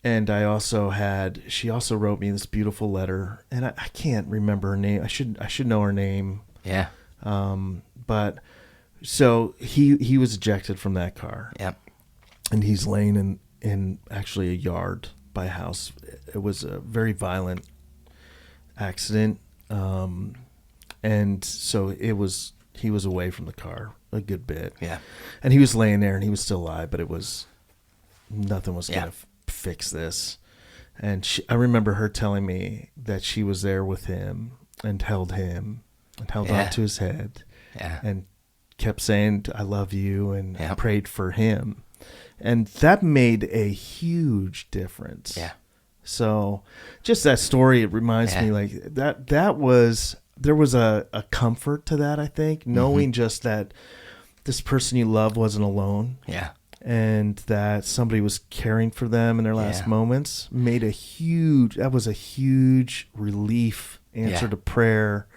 And she also wrote me this beautiful letter, and I can't remember her name. I should know her name. Yeah. But so he was ejected from that car. Yep. And he's laying in actually a yard by a house. It was a very violent accident. And so he was away from the car a good bit. Yeah. And he was laying there and he was still alive, but nothing was going to fix this. And I remember her telling me that she was there with him and held on to his head and kept saying, I love you, and prayed for him. And that made a huge difference. Yeah. So just that story, it reminds me like there was a comfort to that, I think, knowing just that this person you love wasn't alone. Yeah. And that somebody was caring for them in their last moments that was a huge relief, answer to prayer,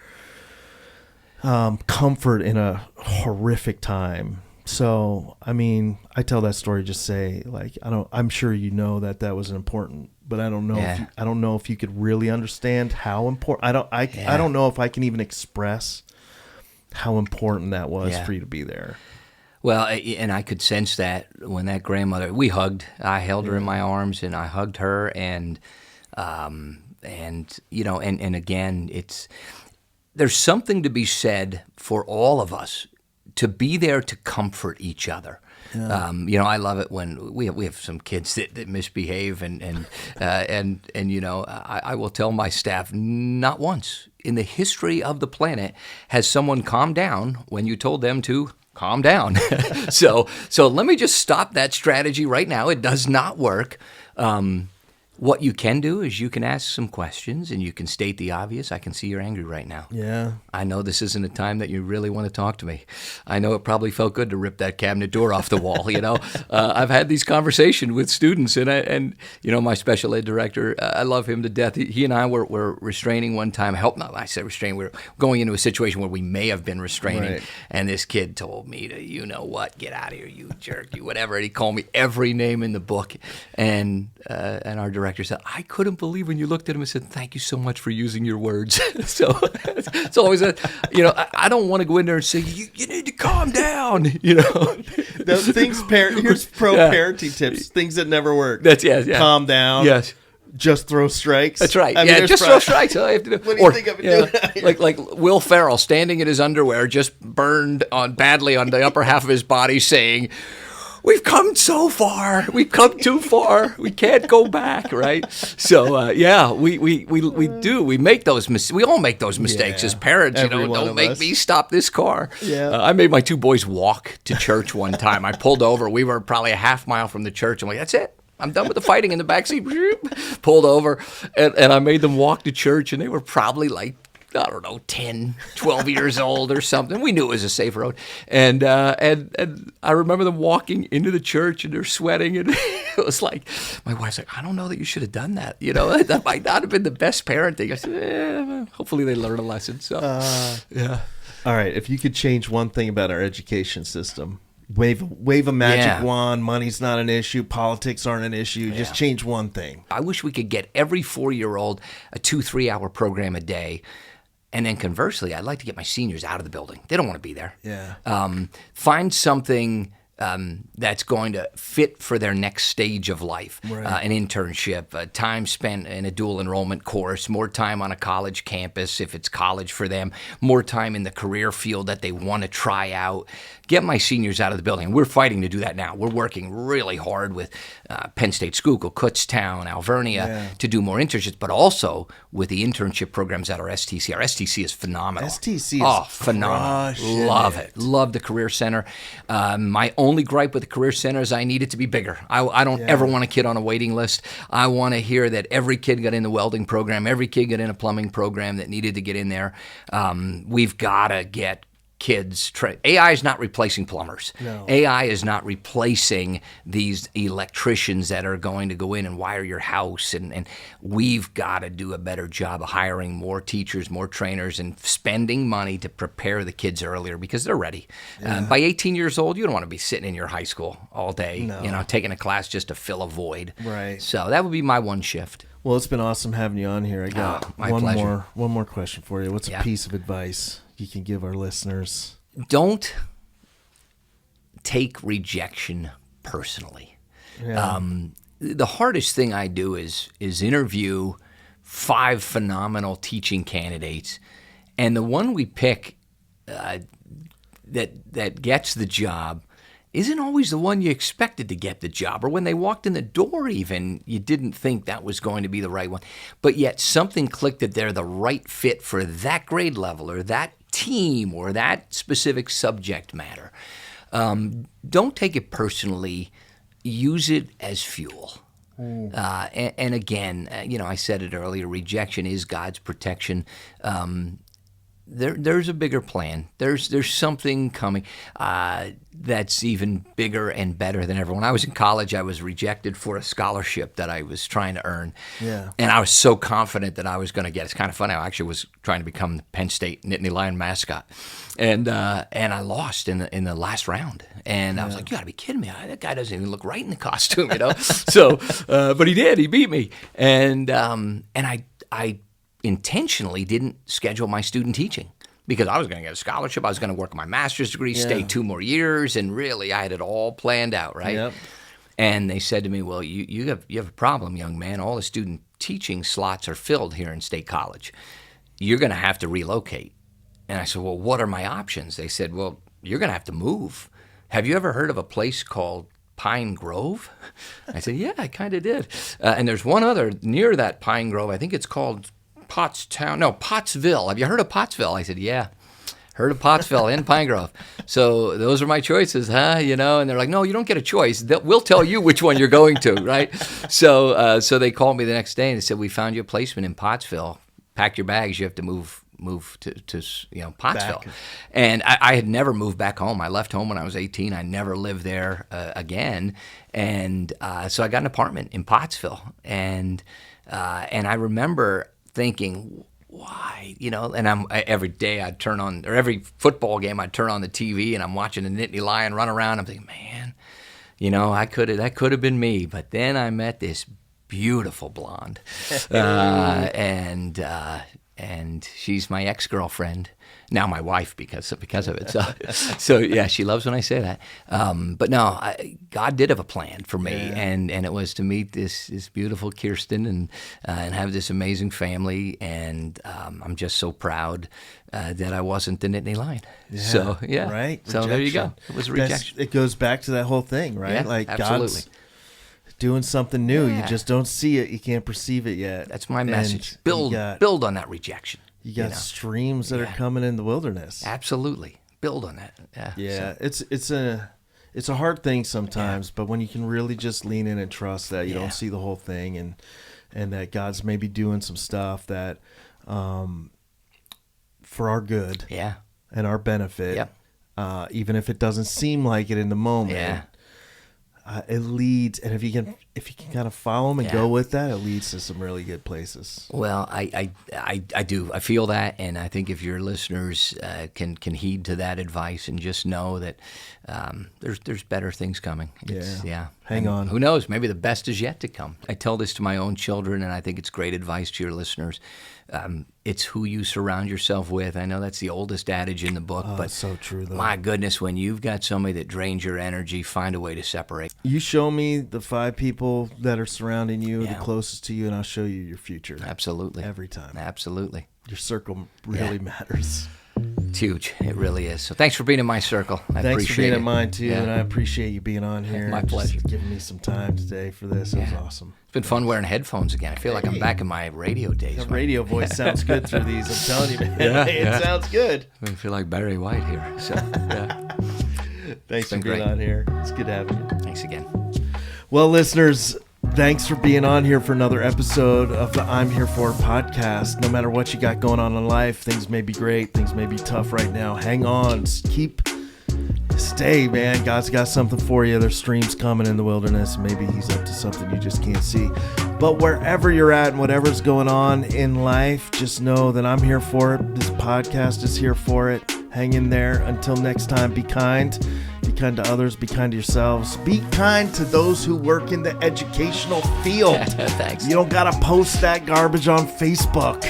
comfort in a horrific time. So, I mean, I tell that story just say, like, I'm sure you know that was important, but I don't know if you could really understand how important. I don't know if I can even express how important that was for you to be there. Well, and I could sense that when that grandmother, we hugged. I held her in my arms and I hugged her, and again, there's something to be said for all of us to be there to comfort each other. Yeah. I love it when we have some kids that misbehave, and I will tell my staff, not once in the history of the planet has someone calmed down when you told them to calm down. So let me just stop that strategy right now. It does not work. What you can do is you can ask some questions and you can state the obvious. I can see you're angry right now. Yeah. I know this isn't a time that you really want to talk to me. I know it probably felt good to rip that cabinet door off the wall. I've had these conversations with students, and my special ed director, I love him to death. He and I were restraining one time. I said restraining. We were going into a situation where we may have been restraining, right. And this kid told me to, get out of here, you jerk, you whatever. And he called me every name in the book, and our director said, I couldn't believe when you looked at him and said, thank you so much for using your words. So it's always I don't want to go in there and say, you need to calm down, Those things, here's parenting tips, things that never work. That's, yeah. Calm down. Yes. Just throw strikes. That's right. Just throw strikes. All I have to do. What do you think I've been doing? Like Will Ferrell standing in his underwear, just burned badly on the upper half of his body, saying, we've come so far. We've come too far. We can't go back, right? So we do. We make those mistakes. We all make those mistakes as parents. Don't make me stop this car. Yeah. I made my two boys walk to church one time. I pulled over. We were probably a half mile from the church. I'm like, that's it. I'm done with the fighting in the backseat. Pulled over, and I made them walk to church, and they were probably like, I don't know, 10, 12 years old or something. We knew it was a safe road. And I remember them walking into the church, and they're sweating. And it was like, my wife's like, I don't know that you should have done that. That might not have been the best parenting. I said, hopefully they learn a lesson. So, yeah. All right. If you could change one thing about our education system, wave a magic wand, money's not an issue, politics aren't an issue, just change one thing. I wish we could get every 4-year-old a 2-3 hour program a day. And then conversely, I'd like to get my seniors out of the building. They don't want to be there. Yeah. Find something that's going to fit for their next stage of life. Right. An internship, time spent in a dual enrollment course, more time on a college campus if it's college for them, more time in the career field that they want to try out. Get my seniors out of the building. We're fighting to do that now. We're working really hard with Penn State, Schuylkill, Kutztown, Alvernia to do more internships, but also with the internship programs at our STC. Our STC is phenomenal. STC is phenomenal. Love it. Love the Career Center. My only gripe with the Career Center is I need it to be bigger. I don't ever want a kid on a waiting list. I want to hear that every kid got in the welding program, every kid got in a plumbing program that needed to get in there. We've got to get kids. AI is not replacing plumbers. No. AI is not replacing these electricians that are going to go in and wire your house. And we've got to do a better job of hiring more teachers, more trainers, and spending money to prepare the kids earlier because they're ready. By 18 years old, you don't want to be sitting in your high school all day, taking a class just to fill a void. Right. So that would be my one shift. Well, it's been awesome having you on here. I got one more question for you. What's a piece of advice you can give our listeners? Don't take rejection personally. Yeah. The hardest thing I do is interview 5 phenomenal teaching candidates, and the one we pick that gets the job isn't always the one you expected to get the job, or when they walked in the door even, you didn't think that was going to be the right one. But yet something clicked that they're the right fit for that grade level or that team or that specific subject matter. Don't take it personally. Use it as fuel. And again, I said it earlier, rejection is God's protection. There's a bigger plan. There's something coming that's even bigger and better than ever. When I was in college, I was rejected for a scholarship that I was trying to earn. Yeah. And I was so confident that I was going to get it. It's kind of funny. I actually was trying to become the Penn State Nittany Lion mascot. And I lost in the last round. And I was like, you got to be kidding me. That guy doesn't even look right in the costume, So, but he did. He beat me. And I intentionally didn't schedule my student teaching because I was going to get a scholarship. I was going to work on my master's degree, stay 2 more years, and really I had it all planned out, right? Yep. And they said to me, well, you have a problem, young man. All the student teaching slots are filled here in State College. You're going to have to relocate. And I said, well, what are my options? They said, well, you're going to have to move. Have you ever heard of a place called Pine Grove? I said, yeah, I kind of did. And there's one other near that Pine Grove. I think it's called Pottsville. Have you heard of Pottsville? I said, yeah. Heard of Pottsville in Pine Grove. So those are my choices, huh? And they're like, no, you don't get a choice. We'll tell you which one you're going to, right? So they called me the next day and they said, we found you a placement in Pottsville. Pack your bags. You have to move to Pottsville. Back. And I had never moved back home. I left home when I was 18. I never lived there again. And so I got an apartment in Pottsville. And I remember thinking, why? And every day I'd turn on, or every football game I'd turn on the TV and I'm watching a Nittany Lion run around. I'm thinking, man, that could have been me. But then I met this beautiful blonde, and she's my ex-girlfriend, now my wife because of it. So yeah, she loves when I say that. But no, God did have a plan for me, and it was to meet this beautiful Kirsten and have this amazing family, and I'm just so proud that I wasn't the Nittany Lion. Yeah, so yeah, right. So rejection. There you go. It was rejection. It goes back to that whole thing, right? Yeah, like absolutely. God's doing something new. Yeah. You just don't see it. You can't perceive it yet. That's my message. Build on that rejection. You got streams that are coming in the wilderness. Absolutely. Build on that. Yeah. So. It's a hard thing sometimes, but when you can really just lean in and trust that you don't see the whole thing, and that God's maybe doing some stuff that for our good and our benefit, even if it doesn't seem like it in the moment. It leads, and if you can kind of follow them and go with that, it leads to some really good places. Well, I do. I feel that, and I think if your listeners can heed to that advice and just know that there's better things coming. Hang on. Who knows? Maybe the best is yet to come. I tell this to my own children, and I think it's great advice to your listeners. It's who you surround yourself with. I know that's the oldest adage in the book, but it's so true, though. My goodness, when you've got somebody that drains your energy, find a way to separate. You show me the 5 people that are surrounding you, the closest to you, and I'll show you your future. Absolutely. Every time. Absolutely. Your circle really matters. It's huge. It really is. So thanks for being in my circle. I appreciate it. Thanks for being in mine, too, and I appreciate you being on here. My pleasure. Just giving me some time today for this. It was awesome. It's been fun wearing headphones again. I feel like I'm back in my radio days. The radio voice sounds good through these. I'm telling you, man. It sounds good. I feel like Barry White here. So, Thanks for being on here. It's good having you. Thanks again. Well, listeners, thanks for being on here for another episode of the I'm Here For podcast. No matter what you got going on in life, things may be great, things may be tough right now. Hang on. Stay, man. God's got something for you. There's streams coming in the wilderness. Maybe he's up to something you just can't see. But wherever you're at and whatever's going on in life, just know that I'm here for it. This podcast is here for it. Hang in there. Until next time, be kind. Be kind to others. Be kind to yourselves. Be kind to those who work in the educational field. Thanks. You don't got to post that garbage on Facebook.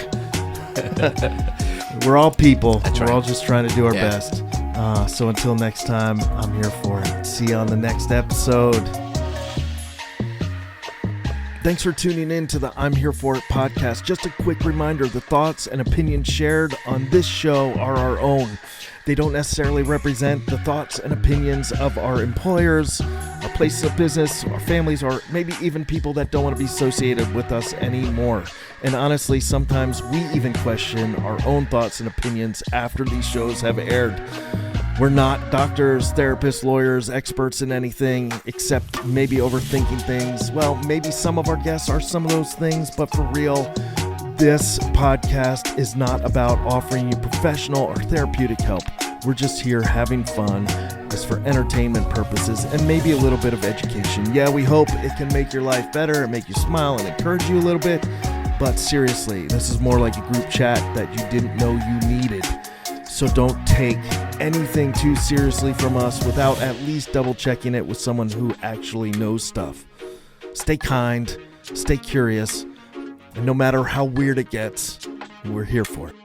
We're all people. We're all just trying to do our best. So until next time, I'm here for it. See you on the next episode. Thanks for tuning in to the I'm Here For It podcast. Just a quick reminder, the thoughts and opinions shared on this show are our own. They don't necessarily represent the thoughts and opinions of our employers, our places of business, our families, or maybe even people that don't want to be associated with us anymore. And honestly, sometimes we even question our own thoughts and opinions after these shows have aired. We're not doctors, therapists, lawyers, experts in anything except maybe overthinking things. Well, maybe some of our guests are some of those things, but for real, this podcast is not about offering you professional or therapeutic help. We're just here having fun. It's for entertainment purposes and maybe a little bit of education. Yeah, we hope it can make your life better and make you smile and encourage you a little bit. But seriously, this is more like a group chat that you didn't know you needed. So don't take anything too seriously from us without at least double checking it with someone who actually knows stuff. Stay kind, stay curious, and no matter how weird it gets, we're here for it.